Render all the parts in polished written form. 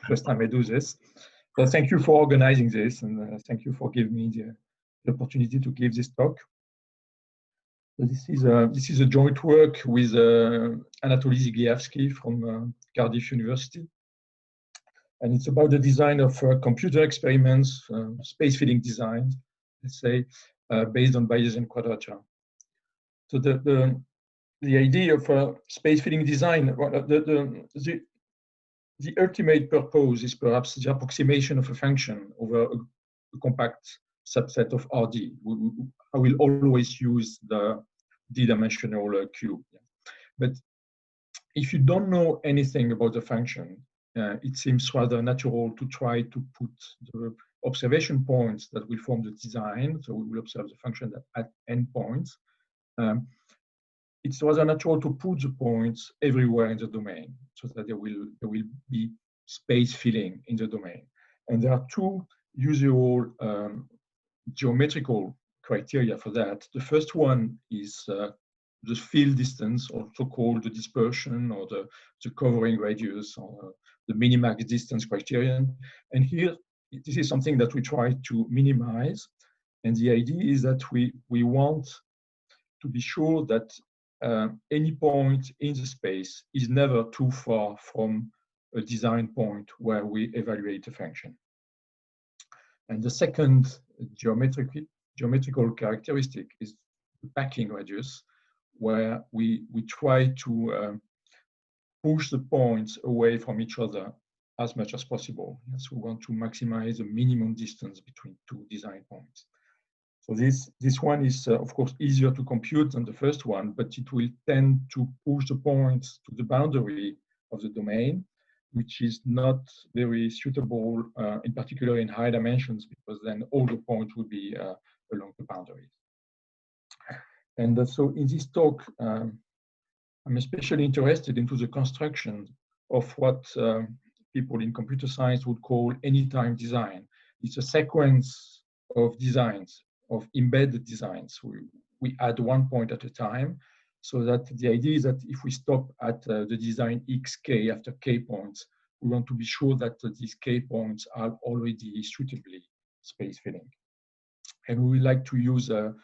first time I do this. So thank you for organizing this, and thank you for giving me the opportunity to give this talk. So this is a joint work with Anatoly Zygievsky from Cardiff University. And it's about the design of computer experiments, space-filling designs, let's say, based on Bayesian quadrature. So the idea of space-filling design, well, the ultimate purpose is perhaps the approximation of a function over a compact subset of RD. I will always use the d-dimensional cube. But if you don't know anything about the function, it seems rather natural to try to put the observation points that will form the design. So we will observe the function at endpoints. It's rather natural to put the points everywhere in the domain so that there will be space filling in the domain. And there are two usual geometrical criteria for that. The first one is the fill distance, also called the dispersion or the covering radius or the minimax distance criterion. And here, this is something that we try to minimize. And the idea is that we want to be sure that any point in the space is never too far from a design point where we evaluate the function. And the second geometrical characteristic is the packing radius, where we try to push the points away from each other as much as possible. Yes, we want to maximize the minimum distance between two design points. So this one is, of course, easier to compute than the first one, but it will tend to push the points to the boundary of the domain, which is not very suitable, in particular in high dimensions, because then all the points will be along the boundaries. And so in this talk, I'm especially interested into the construction of what people in computer science would call anytime design. It's a sequence of designs, of embedded designs. We add one point at a time, so that the idea is that if we stop at the design xk after k points, we want to be sure that these k points are already suitably space filling. And we would like to use a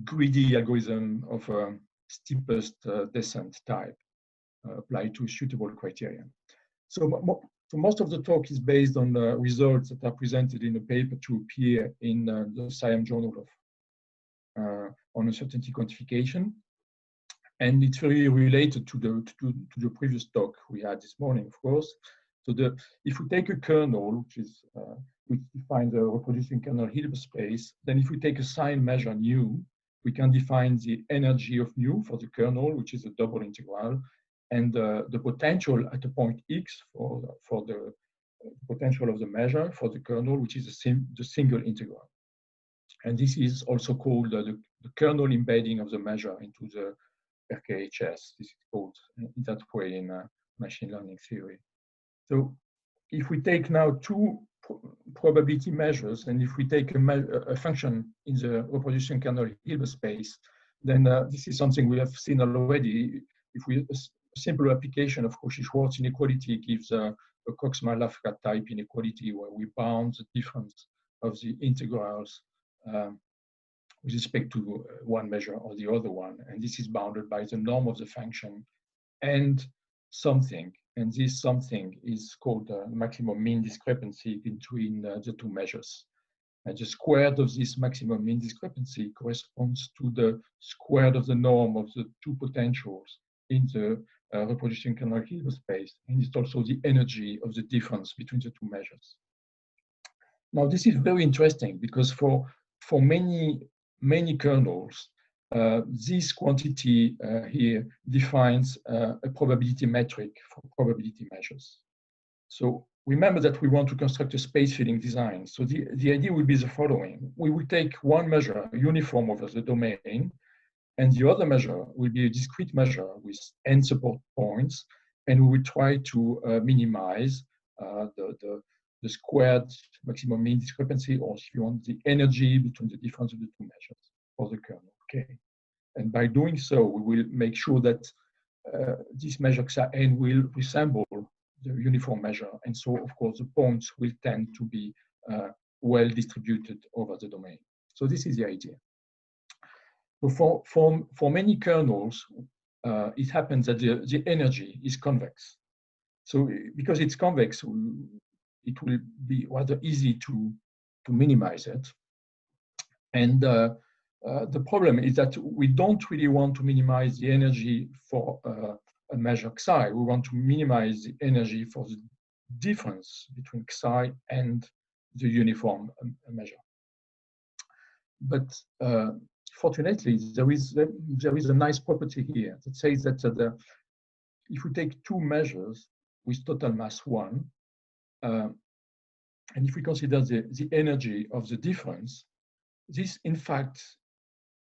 greedy algorithm of a steepest descent type applied to suitable criteria. So most of the talk is based on the results that are presented in a paper to appear in the Science Journal of on uncertainty quantification. And it's very related to the previous talk we had this morning, of course. So if we take a kernel, which defines a reproducing kernel Hilbert space, then if we take a sign measure nu, we can define the energy of nu for the kernel, which is a double integral, and the potential at a point x for the potential of the measure for the kernel, which is the single integral. And this is also called the kernel embedding of the measure into the RKHS. This is called in that way in machine learning theory. So if we take now two probability measures, and if we take a function in the reproduction kernel Hilbert space, then this is something we have seen already. If we a simple application of Cauchy-Schwarz inequality gives a Cox-Lafkat type inequality where we bound the difference of the integrals with respect to one measure or the other one, and this is bounded by the norm of the function and something. And this something is called the maximum mean discrepancy between the two measures. And the squared of this maximum mean discrepancy corresponds to the squared of the norm of the two potentials in the reproduction kernel Hilbert space. And it's also the energy of the difference between the two measures. Now, this is very interesting because for many kernels, this quantity here defines a probability metric for probability measures. So remember that we want to construct a space-filling design. So the idea will be the following. We will take one measure, uniform over the domain, and the other measure will be a discrete measure with n support points, and we will try to minimize the squared maximum mean discrepancy, or if you want, the energy between the difference of the two measures for the kernel. Okay, and by doing so, we will make sure that this measure xn will resemble uniform measure. And so, of course, the points will tend to be well distributed over the domain. So this is the idea. So for many kernels, it happens that the energy is convex. So because it's convex, it will be rather easy to minimize it. And the problem is that we don't really want to minimize the energy for a measure psi. We want to minimize the energy for the difference between psi and the uniform measure. But fortunately, there is a nice property here that says that if we take two measures with total mass 1, and if we consider the energy of the difference, this in fact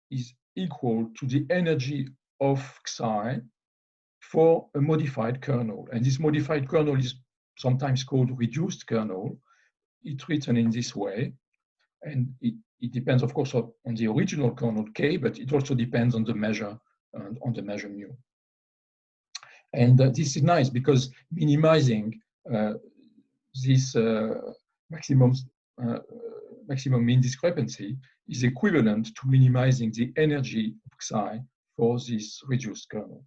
is equal to the energy of psi for a modified kernel. And this modified kernel is sometimes called reduced kernel. It's written in this way. And it depends, of course, on the original kernel K, but it also depends on the measure mu. And this is nice because minimizing this maximum mean discrepancy is equivalent to minimizing the energy of psi for this reduced kernel.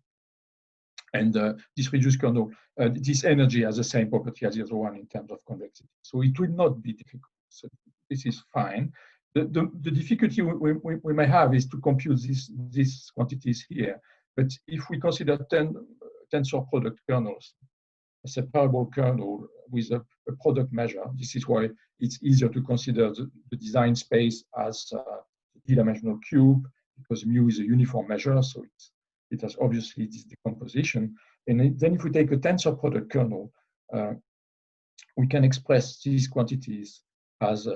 And this reduced kernel, this energy has the same property as the other one in terms of convexity. So it will not be difficult. So this is fine. The difficulty we may have is to compute these quantities here. But if we consider tensor product kernels, a separable kernel with a product measure, this is why it's easier to consider the design space as a d-dimensional cube, because mu is a uniform measure, so it has obviously this decomposition. And then if we take a tensor product kernel, we can express these quantities as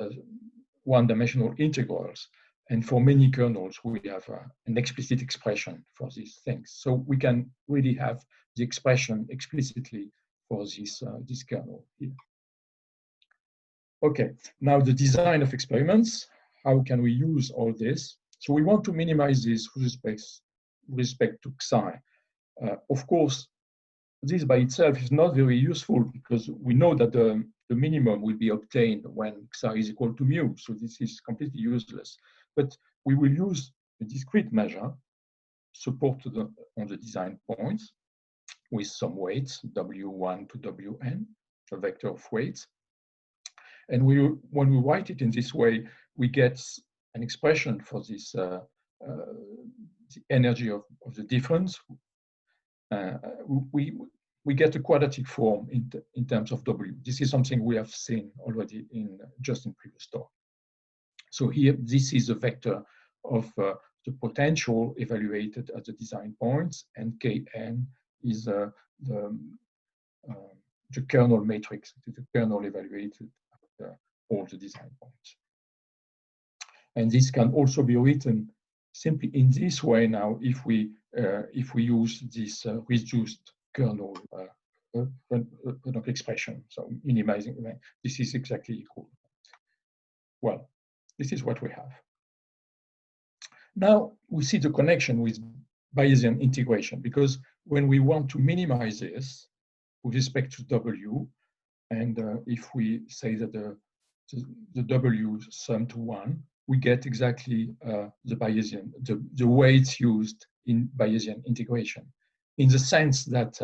one-dimensional integrals. And for many kernels, we have an explicit expression for these things. So we can really have the expression explicitly for this kernel here. Okay, now the design of experiments. How can we use all this? So we want to minimize this with respect to psi. Of course, this by itself is not very useful because we know that the minimum will be obtained when psi is equal to mu. So this is completely useless. But we will use a discrete measure supported on the design points with some weights, W1 to Wn, a vector of weights. And when we write it in this way, we get an expression for this the energy of the difference. We get a quadratic form in terms of W. This is something we have seen already just in previous talk. So here, this is a vector of the potential evaluated at the design points, and Kn is the kernel matrix, the kernel evaluated at all the design points. And this can also be written simply in this way now if we use this reduced kernel expression. So minimizing, this is exactly equal. Well, this is what we have. Now we see the connection with Bayesian integration, because when we want to minimize this with respect to W, and if we say that the W sum to 1, we get exactly the Bayesian, the weights used in Bayesian integration, in the sense that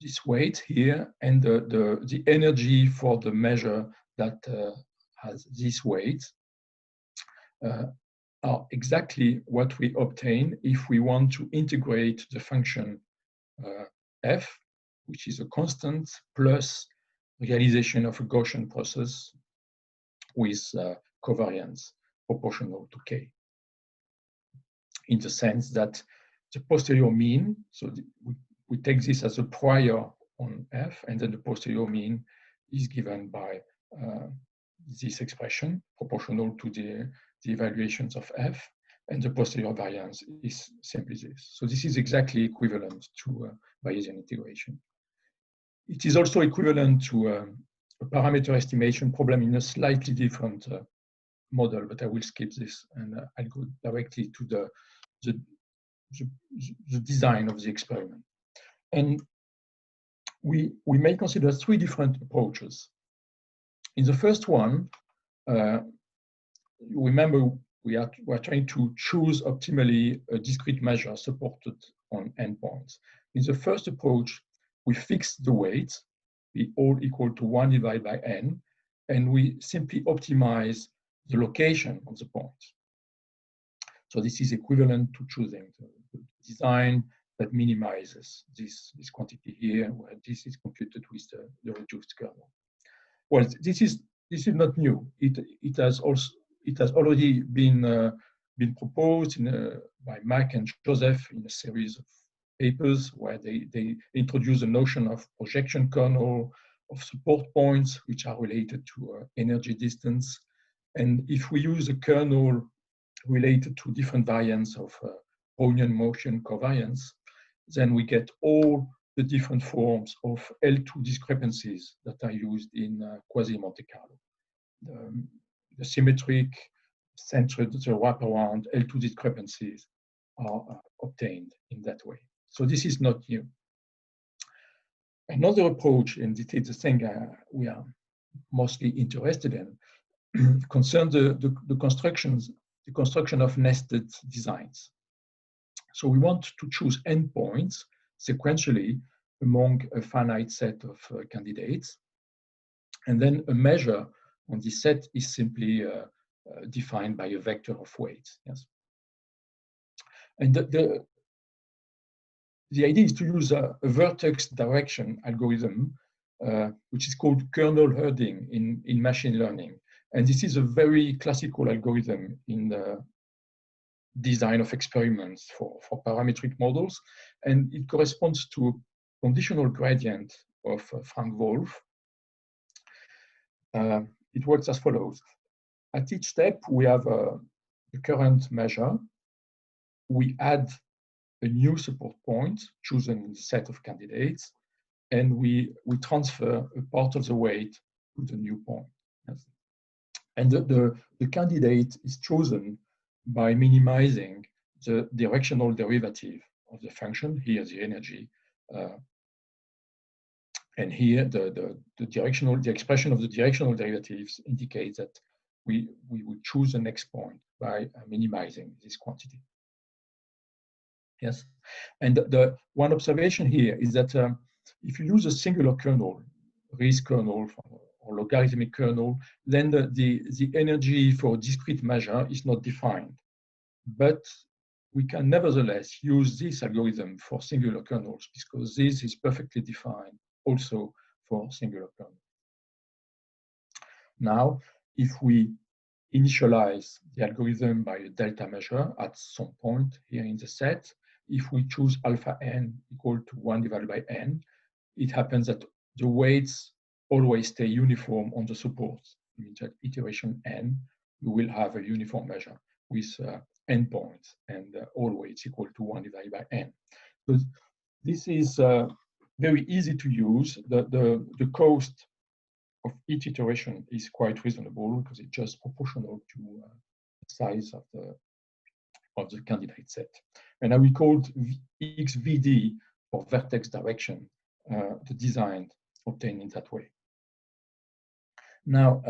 this weight here and the energy for the measure that has this weight are exactly what we obtain if we want to integrate the function f, which is a constant, plus realization of a Gaussian process with covariance proportional to k. In the sense that the posterior mean, so we take this as a prior on f, and then the posterior mean is given by this expression proportional to the evaluations of f, and the posterior variance is simply this. So this is exactly equivalent to Bayesian integration. It is also equivalent to a parameter estimation problem in a slightly different model, but I will skip this and I'll go directly to the design of the experiment. And we may consider three different approaches. In the first one, remember, we are trying to choose optimally a discrete measure supported on endpoints. In the first approach, we fix the weights, be all equal to 1 divided by n, and we simply optimize the location of the point. So this is equivalent to choosing the design that minimizes this quantity here, where this is computed with the reduced kernel. Well, this is not new. It has already been proposed by Mac and Joseph in a series of papers where they introduce the notion of projection kernel, of support points, which are related to energy distance. And if we use a kernel related to different variants of Brownian motion covariance, then we get all the different forms of L2 discrepancies that are used in quasi-Monte Carlo. The symmetric, centered, the wraparound L2 discrepancies are obtained in that way. So this is not new. Another approach, and it is the thing we are mostly interested in, concerns the construction of nested designs. So we want to choose endpoints sequentially among a finite set of candidates. And then a measure on this set is simply defined by a vector of weights. Yes. And the idea is to use a vertex direction algorithm, which is called kernel herding in machine learning. And this is a very classical algorithm in the design of experiments for parametric models. And it corresponds to a conditional gradient of Frank Wolf. It works as follows. At each step, we have the current measure. We add a new support point chosen in the set of candidates, and we transfer a part of the weight to the new point. Yes. And the candidate is chosen by minimizing the directional derivative of the function, here the energy, and here the expression of the directional derivatives indicates that we would choose the next point by minimizing this quantity. Yes, and the one observation here is that if you use a singular kernel, Riesz kernel or logarithmic kernel, then the energy for a discrete measure is not defined. But we can nevertheless use this algorithm for singular kernels because this is perfectly defined also for singular kernels. Now, if we initialize the algorithm by a delta measure at some point here in the set, if we choose alpha n equal to 1 divided by n, it happens that the weights always stay uniform on the supports. It means that iteration n, we will have a uniform measure with n points and all weights equal to 1 divided by n. So this is very easy to use. The cost of each iteration is quite reasonable because it's just proportional to the size of the candidate set. And I will call XVD for vertex direction, the design obtained in that way. Now,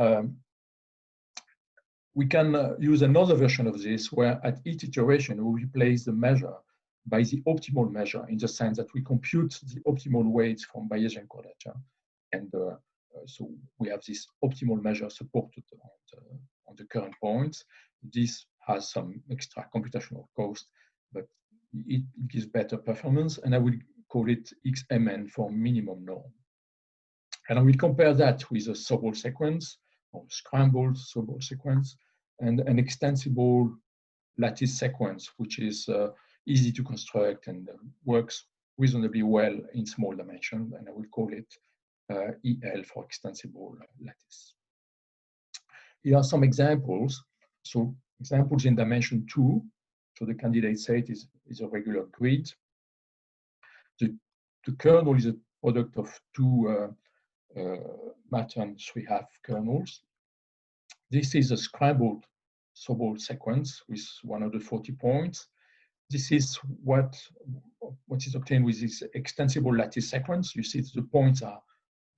we can use another version of this where at each iteration we replace the measure by the optimal measure in the sense that we compute the optimal weights from Bayesian quadrature. And so we have this optimal measure supported on the current points. This has some extra computational cost, but it gives better performance. And I will call it XMN for minimum norm. And I will compare that with a Sobol sequence or scrambled Sobol sequence and an extensible lattice sequence, which is easy to construct and works reasonably well in small dimensions. And I will call it EL for extensible lattice. Here are some examples. So examples in dimension 2. So the candidate set is a regular grid. The kernel is a product of two Mattern 3/2 kernels. This is a scrambled Sobol sequence with 140 points. this is what is obtained with this extensible lattice sequence. You see that the points are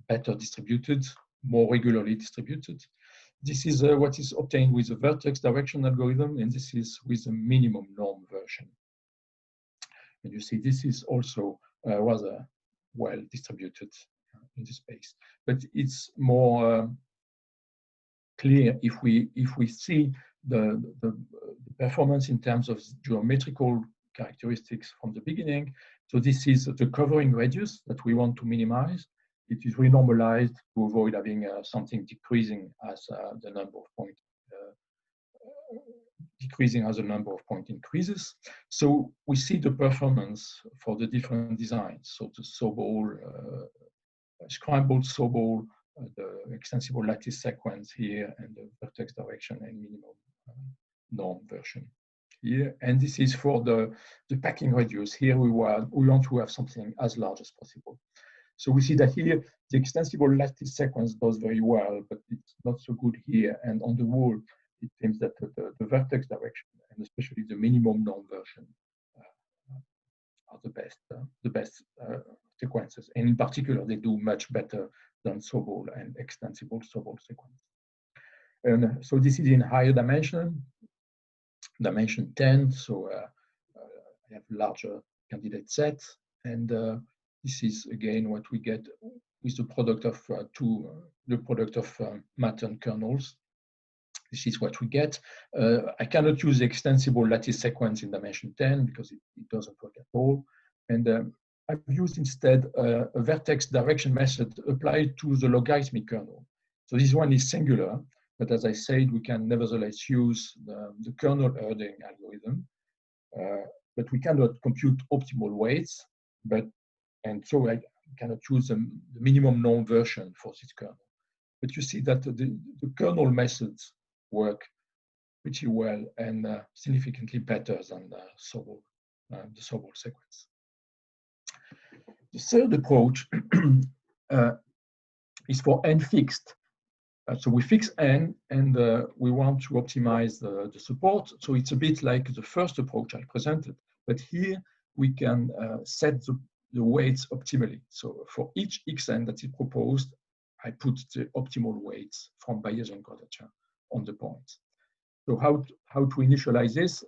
better distributed, more regularly distributed. This is what is obtained with the vertex direction algorithm, and this is with the minimum norm version. And you see this is also rather well distributed in the space, but it's more clear if we see the performance in terms of geometrical characteristics from the beginning. So this is the covering radius that we want to minimize. It is renormalized to avoid having something decreasing as the number of points increases. So we see the performance for the different designs. So the Sobol, scrambled Sobol, the extensible lattice sequence here, and the vertex direction and minimum norm version here. And this is for the packing radius. Here we want to have something as large as possible. So we see that here the extensible lattice sequence does very well, but it's not so good here. And on the wall, it seems that the vertex direction and especially the minimum norm version are the best sequences. And in particular, they do much better than Sobol and extensible Sobol sequence. And so this is in higher dimension 10. So I have larger candidate sets, and this is again what we get with the product of Matten kernels. This is what we get. I cannot use the extensible lattice sequence in dimension 10 because it doesn't work at all. And I've used instead a vertex direction method applied to the logarithmic kernel. So this one is singular, but as I said, we can nevertheless use the kernel herding algorithm, but we cannot compute optimal weights, and so I cannot use the minimum norm version for this kernel. But you see that the kernel methods work pretty well and significantly better than the Sobol sequence. The third approach is for n fixed. So we fix n, and we want to optimize the support. So it's a bit like the first approach I presented, but here we can set the weights optimally. So for each xn that is proposed, I put the optimal weights from Bayesian quadrature on the points. So how to initialize this?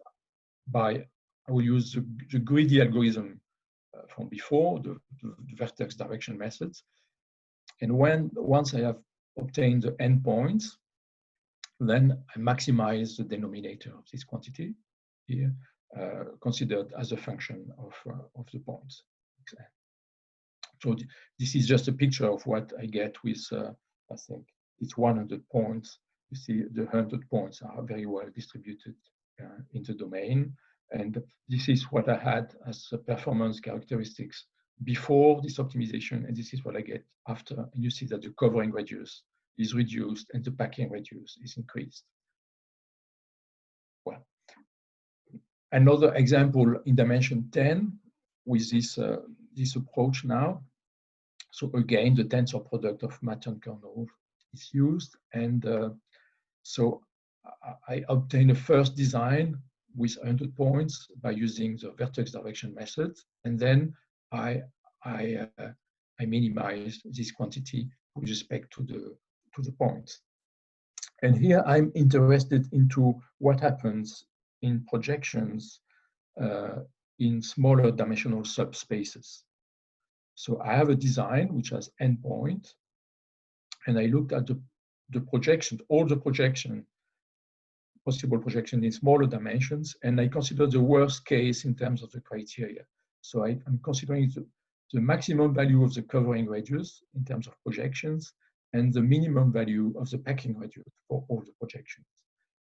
I will use the greedy algorithm from before, the vertex direction methods. And once I have obtained the n points, then I maximize the denominator of this quantity here, considered as a function of the points. So this is just a picture of what I get with, I think it's 100 points. You see the 100 points are very well distributed in the domain. And this is what I had as performance characteristics before this optimization, and this is what I get after. And you see that the covering radius is reduced and the packing radius is increased. Well, another example in dimension 10 with this approach now. So again, the tensor product of Matten kernel is used, and so I obtain a first design with 100 points by using the vertex direction method, and then I minimize this quantity with respect to the points. And here I'm interested into what happens in projections in smaller dimensional subspaces. So I have a design which has n points, and I looked at the projections, all the possible projections in smaller dimensions, and I consider the worst case in terms of the criteria. So I'm considering the maximum value of the covering radius in terms of projections and the minimum value of the packing radius for all the projections.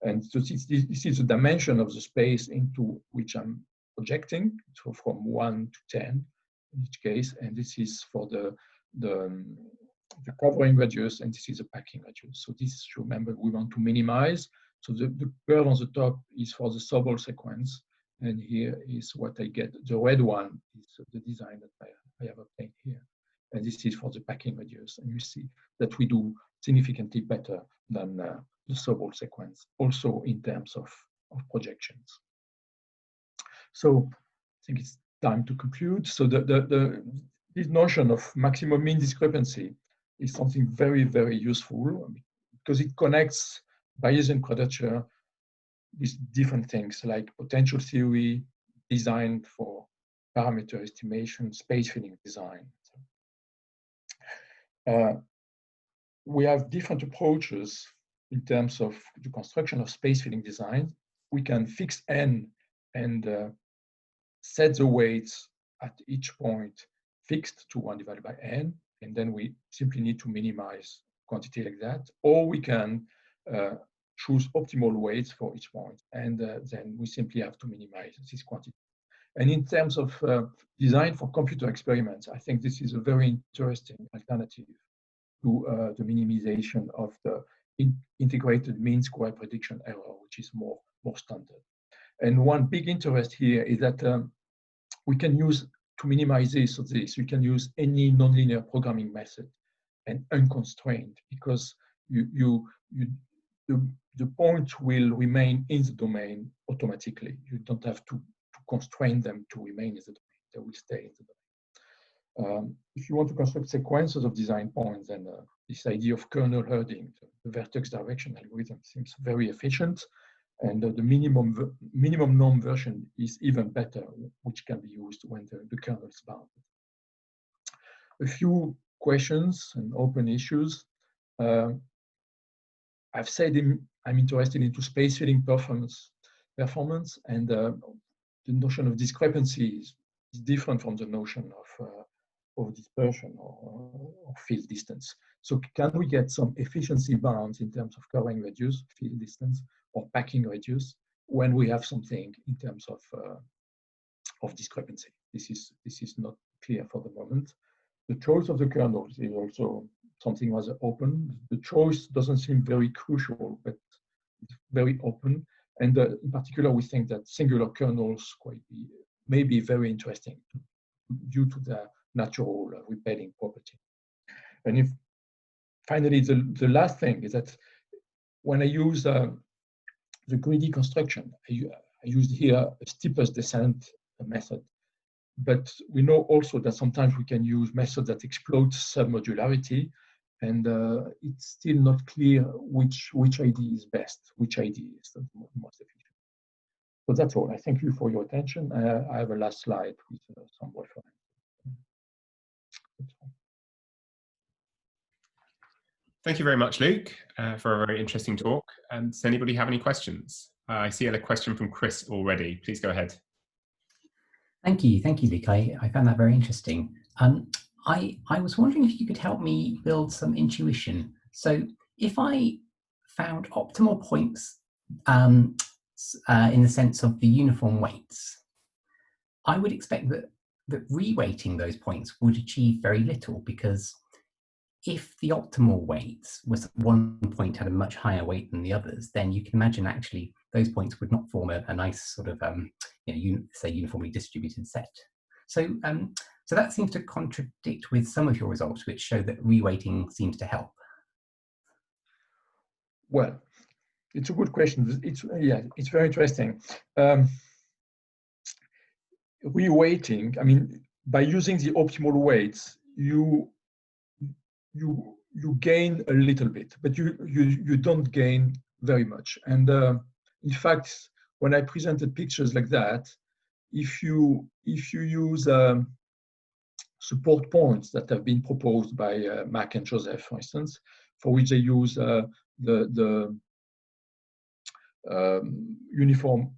And so this is the dimension of the space into which I'm projecting, so from 1 to 10 in each case, and this is for the covering radius, and this is the packing radius. So this, remember, we want to minimize. So the curve on the top is for the Sobol sequence, and here is what I get. The red one is the design that I have obtained here, and this is for the packing radius. And you see that we do significantly better than the Sobol sequence, also in terms of projections. So I think it's time to conclude. So this notion of maximum mean discrepancy is something very, very useful because it connects Bayesian quadrature with different things like potential theory, design for parameter estimation, space filling design. We have different approaches in terms of the construction of space filling design. We can fix n and set the weights at each point fixed to 1 divided by n, and then we simply need to minimize quantity like that. Or we can choose optimal weights for each point, and then we simply have to minimize this quantity. And in terms of design for computer experiments, I think this is a very interesting alternative to the minimization of the integrated mean square prediction error, which is more standard. And one big interest here is that we can use, to minimize this or this, we can use any nonlinear programming method and unconstrained, because the point will remain in the domain automatically. You don't have to constrain them to remain in the domain. They will stay in the domain. If you want to construct sequences of design points, then this idea of kernel herding, the vertex direction algorithm, seems very efficient. And the minimum norm version is even better, which can be used when the kernel is bounded. A few questions and open issues. I've said I'm interested into space filling performance, and the notion of discrepancy is different from the notion of dispersion or field distance. So can we get some efficiency bounds in terms of covering radius, field distance, or packing radius when we have something in terms of discrepancy? This is not clear for the moment. The choice of the kernels is also something rather open. The choice doesn't seem very crucial, but it's very open. And in particular, we think that singular kernels may be very interesting due to their natural repelling property. And finally, the last thing is that when I use the greedy construction, I used here a steepest descent method. But we know also that sometimes we can use methods that exploit submodularity, and it's still not clear which idea is best, which idea is the most efficient. So that's all. I thank you for your attention. I have a last slide with some reference. Thank you very much, Luc, for a very interesting talk. Does anybody have any questions? I see a question from Chris already. Please go ahead. Thank you, Luc. I found that very interesting. I was wondering if you could help me build some intuition. So if I found optimal points in the sense of the uniform weights, I would expect that reweighting those points would achieve very little, because if the optimal weights was one point had a much higher weight than the others, then you can imagine actually those points would not form a nice sort of say uniformly distributed set. So so that seems to contradict with some of your results, which show that reweighting seems to help. Well, it's a good question. It's very interesting. Reweighting, I mean, by using the optimal weights, you gain a little bit, but you don't gain very much. And in fact, when I presented pictures like that, if you use support points that have been proposed by Mac and Joseph, for instance, for which they use the uniform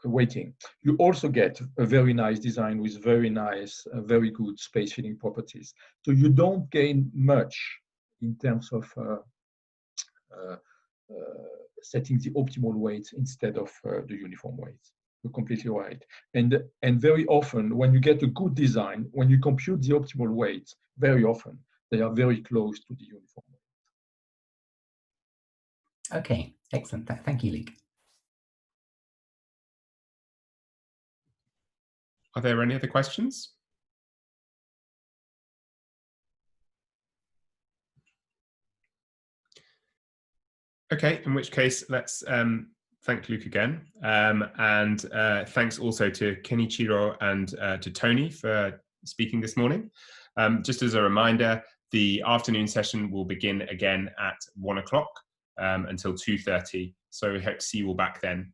weighting, you also get a very nice design with very nice, very good space filling properties. So you don't gain much in terms of setting the optimal weights instead of the uniform weights. You're completely right. And very often, when you get a good design, when you compute the optimal weights, very often they are very close to the uniform weight. Okay, excellent. Thank you, Luc. Are there any other questions? Okay, in which case, let's Thank Luke again. And thanks also to Kenichiro and to Tony for speaking this morning. Just as a reminder, the afternoon session will begin again at 1 o'clock until 2:30. So we hope to see you all back then.